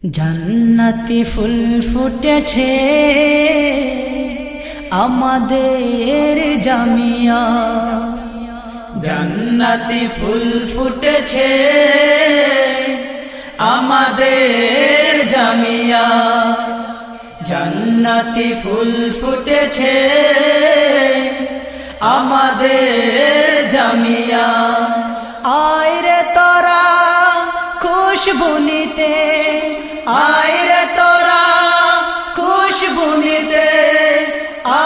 জান্নাতি ফুল ফুটেছে আমাদের জামিয়া, জান্নাতি ফুল ফুটেছে আমাদের জামিয়া, জান্নাতি ফুল ফুটেছে আমাদের জামিয়া। আয় রে তোরা খুশবু নিতে, আয় রে তোরা খুশবু নিতে,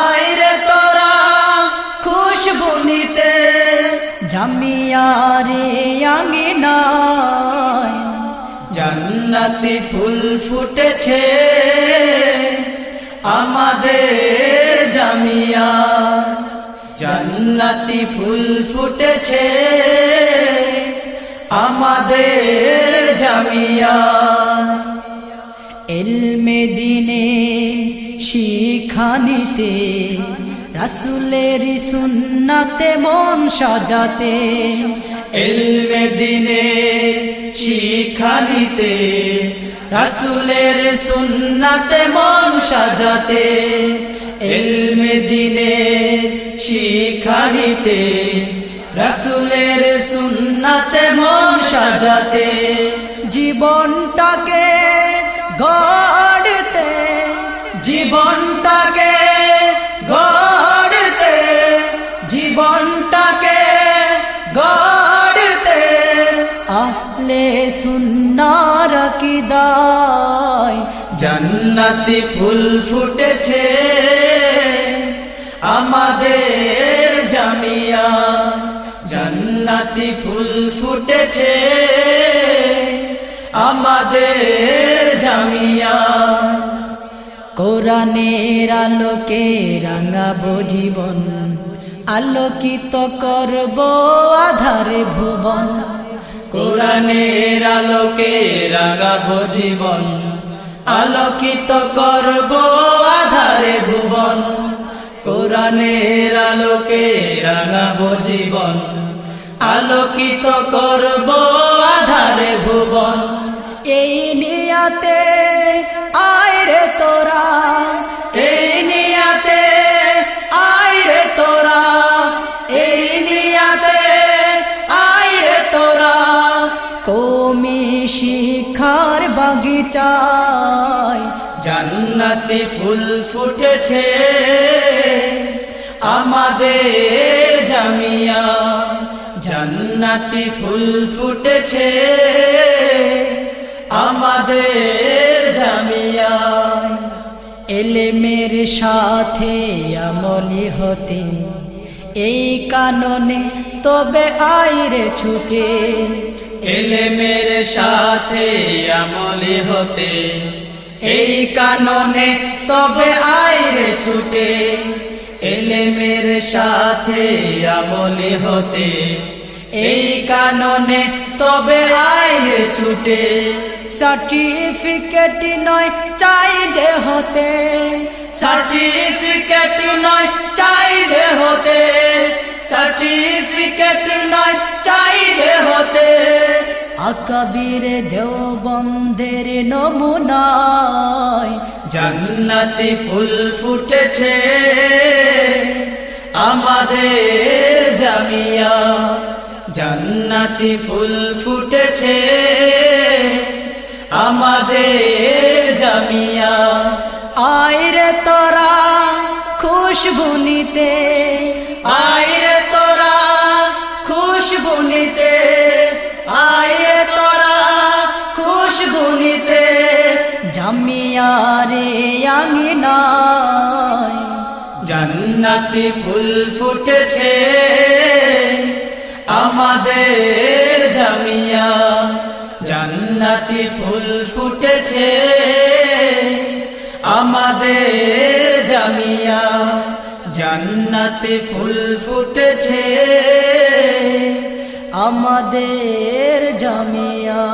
আয় রে তোরা খুশবু নিতে, জামিয়ারে আঙ্গিনায় জান্নাতি ফুল ফুটেছে আমাদের জামিয়া, জান্নাতি ফুল ফুটেছে আমাদের জামিয়া। ইলমে দিনে শিক্ষা নিতে, রাসূলের সুন্নাতে মন সাজাতে, ইলমে দিনে শিক্ষা নিতে, রাসূলের সুন্নাতে মন সাজাতে, ইলমে দিনে শিক্ষা নিতে, রাসূলের সুন্নাতে মন সাজাতে, জীবনটাকে গড়তে, জীবনটাকে গড়তে, জীবনটাকে গড়তে, আহলে সুন্নাহর আকীদায় জান্নাতি ফুল ফুটেছে আমাদের জামিয়া, জান্নাতি ফুল ফুটেছে আমাদের জামিয়া। কোরআনের আলোকে রাঙাবো জীবন, আলোকিত করব আধারে ভুবন, কোরআনের আলোকে রাঙাবো জীবন, আলোকিত করব আধারে ভুবন, কোরআনের আলোকে রাঙাবো জীবন, আলোকিত করব আধারে ভুবন। এই নিয়াতে আয় রে তোরা, এই নিয়াতে আয় রে তোরা, এই নিয়াতে আয় রে তোরা, কওমি শিক্ষার বাগিচায় জান্নাতি ফুল ফুটেছে আমাদের জামিয়া, জান্নাতি ফুল ফুটেছে আমাদের জামিয়া। ইলমের সাথে আমলি হতে, এই কাননে তবে আয় রে ছুটে, ইলমের সাথে আমলি হতে, এই কাননে তবে আয় রে ছুটে, ইলমের সাথে আমলি হতে, এই কাননে তবে আয় রে ছুটে। সার্টিফিকেট নয় চাই যে হতে, সার্টিফিকেট নয় চাই যে হতে, সার্টিফিকেট নয় চাই যে হতে, আকাবির দেওবন্দের নমুনায় জান্নাতি ফুল ফুটেছে আমাদের জামিয়া, জান্নাতি ফুল ফুটেছে আমাদের জামিয়া। আয় রে তোরা খুশবু নিতে, আয় রে তোরা খুশবু নিতে, আয় রে তোরা খুশবু নিতে, জামিয়ারে আঙ্গিনায় জান্নাতি ফুল ফুটেছে আমাদের জামিয়া, জান্নাতি ফুল ফুটেছে আমাদের জামিয়া, জান্নাতি ফুল ফুটেছে আমাদের জামিয়া।